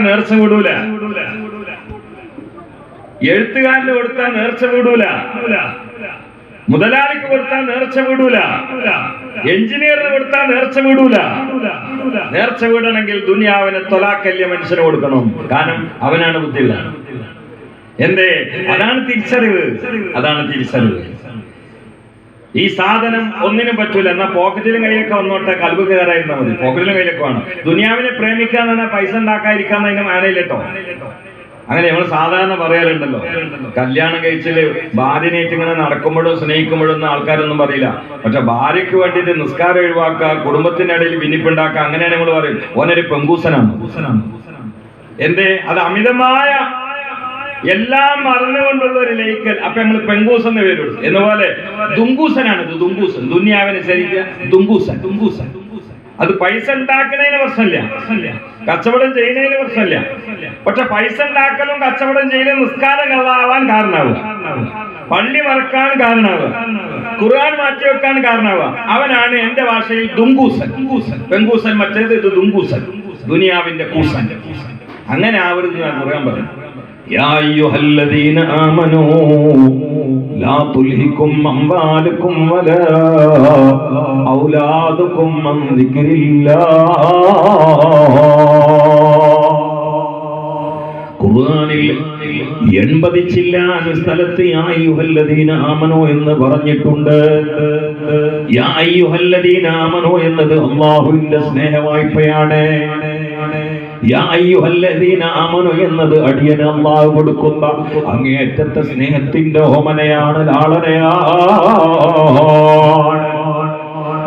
നേർച്ച വിടൂല, എഴുത്തുകാരന് കൊടുത്താൽ നേർച്ച വിടൂല, മുതലാളിക്ക് കൊടുത്താൽ നേർച്ച വിടൂല, എഞ്ചിനീയറിന് കൊടുത്താൽ നേർച്ച വിടൂല. നേർച്ച വിടണമെങ്കിൽ ദുനിയാവിനെ തൊലാക്കല്യ മനുഷ്യന് കൊടുക്കണം. കാരണം അവനാണ് ബുദ്ധിയുള്ള. എന്തേ? അതാണ് തിരിച്ചറിവ്, അതാണ് തിരിച്ചറിവ്. ഈ സാധനം ഒന്നിനും പറ്റൂല, എന്നാ പോക്കറ്റിലും കയ്യിലൊക്കെ വന്നോട്ടെ, കൽബ് കയറായിരുന്നാ മതി. പോക്കറ്റിലും കയ്യിലൊക്കെ വേണം. ദുനിയാവിനെ പ്രേമിക്കാൻ തന്നെ പൈസ ഉണ്ടാക്കാതിരിക്കാൻ അതിന്റെ മാനയില്ലട്ടോ. അങ്ങനെ നമ്മൾ സാധാരണ പറയാറുണ്ടല്ലോ, കല്യാണം കഴിച്ചില് ഭാര്യനേറ്റ് ഇങ്ങനെ നടക്കുമ്പോഴും സ്നേഹിക്കുമ്പോഴും ഒന്നും ആൾക്കാരൊന്നും പറയില്ല. പക്ഷെ ഭാര്യയ്ക്ക് വേണ്ടിയിട്ട് നിസ്കാരം ഒഴിവാക്കുക, കുടുംബത്തിന്റെ ഇടയിൽ ഭിന്നിപ്പുണ്ടാക്കുക, അങ്ങനെയാണ് നമ്മൾ പറയും ഓനൊരു പെങ്കൂസനാണ്. എന്തേ? അത് അമിതമായ എല്ലാം മറന്നുകൊണ്ടുള്ള ഒരു ലയിക്കൽ. അപ്പൊ നമ്മൾ പെങ്കൂസ് എന്ന് പേരുള്ളൂ. എന്നപോലെ ദുങ്കൂസനാണ് ഇത്. ദുങ്കൂസൻ ദുനിയാവിനെ ശരിക്കുക. ദുങ്കൂസൻ ദുങ്കൂസൻ അത് പൈസ ഉണ്ടാക്കുന്നതിന് പ്രശ്നമില്ല, കച്ചവടം ചെയ്യുന്നതിന് പ്രശ്നമില്ല. പക്ഷെ പൈസ ഉണ്ടാക്കലും കച്ചവടം ചെയ്യലും നിസ്കാരം കള്ളാവാൻ കാരണമാവുക, പള്ളി മറക്കാൻ കാരണമാവുക, ഖുർആൻ മാറ്റിവെക്കാൻ കാരണമാവുക. അവനാണ് എന്റെ ഭാഷയിൽ ദുങ്കൂസൻ. പെങ്കൂസൻ മറ്റേത്, ഇത് ദുങ്കൂസൻ, ദുനിയാവിന്റെ കൂസൻ. അങ്ങനെ ആവരുത് ഞാൻ ഖുർആൻ പറഞ്ഞു. യാ അയ്യുഹല്ലദീന ആമനൂ ലാ തുൽഹികും അംവാലുകും വലാ ഔലാദുകും അൻ ദിക്രില്ലാഹ്. ഖുർആനിൽ 80 ചില്ലാൻ സ്ഥലത്ത് യാ അയ്യുഹല്ലദീന ആമനൂ എന്ന് പറഞ്ഞിട്ടുണ്ട്. യാ അയ്യുഹല്ലദീന ആമനൂ എന്നത് അല്ലാഹുവിന്റെ സ്നേഹവായ്പയാണ്. യാ അയ്യുഹല്ലദീന ആമനൂ എന്നത് അടിയന് അല്ലാഹു കൊടുക്കുന്ന അങ്ങേയറ്റത്തെ സ്നേഹത്തിന്റെ ഓമനയാണ്, ലാളനയാണ്.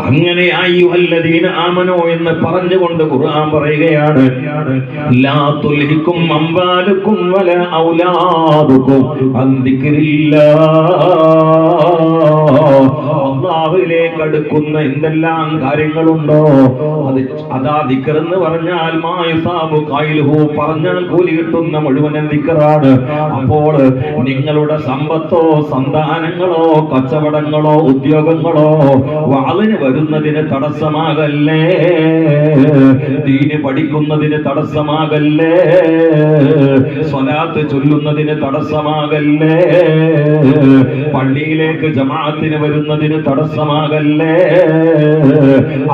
അങ്ങനെ അയ്യുഹല്ലദീന ആമനൂ എന്ന് പറഞ്ഞുകൊണ്ട് ഖുർആൻ പറയുകയാണ്, ലാ തുൽഹികും അംവാലുകും വലാ ഔലാദുകും അൻ ദിക്രില്ലാഹ്. അല്ലാഹുവിലേക്ക് അടുക്കുന്ന എന്തെല്ലാം കാര്യങ്ങളുണ്ടോ അതാ ദിക്ർ എന്ന് പറഞ്ഞാൽ മായസാബു ഖൈലുഹു, പറഞ്ഞാൽ കൂലി കിട്ടുന്ന മുഴുവൻ ദിക്റാണ്. അപ്പോൾ നിങ്ങളുടെ സമ്പത്തോ സന്താനങ്ങളോ കച്ചവടങ്ങളോ ഉദ്യോഗങ്ങളോ വാളിന് വരുന്നതിന് തടസ്സമാകല്ലേ, ദീന് പഠിക്കുന്നതിന് തടസ്സമാകല്ലേ, സ്വലാത്ത് ചൊല്ലുന്നതിന് തടസ്സമാകല്ലേ, പള്ളിയിലേക്ക് ജമാഅത്തിന് വരുന്നതിന് തടസ്സമാകല്ലേ,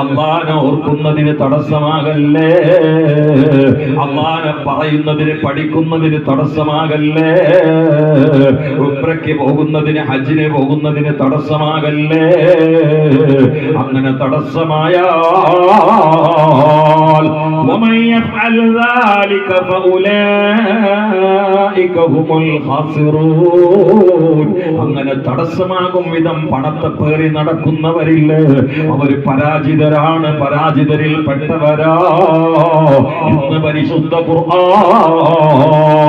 അല്ലാഹനെ ഓർക്കുന്നതിന് തടസ്സമാകല്ലേ, അല്ലാഹനെ പറയുന്നതിന് പഠിക്കുന്നതിന് തടസ്സമാകല്ലേ, ഉംറയ്ക്ക് പോകുന്നതിന് ഹജ്ജിന് പോകുന്നതിന് തടസ്സമാകല്ലേ. അങ്ങനെ തടസ്സമായാൽ വമൻ യഫ്അൽ ദാലിക ഫഉലൈക ഹുമുൽ ഖാസിറൂൻ. അങ്ങനെ തടസ്സമാകും വിധം പണത്തെ പേറി നടക്കുന്നവരില്ല, അവർ പരാജിതരാണ്, പരാജിതരിൽ പെട്ടവരാ. ഇന്ന് പരിശുദ്ധ ഖുർആൻ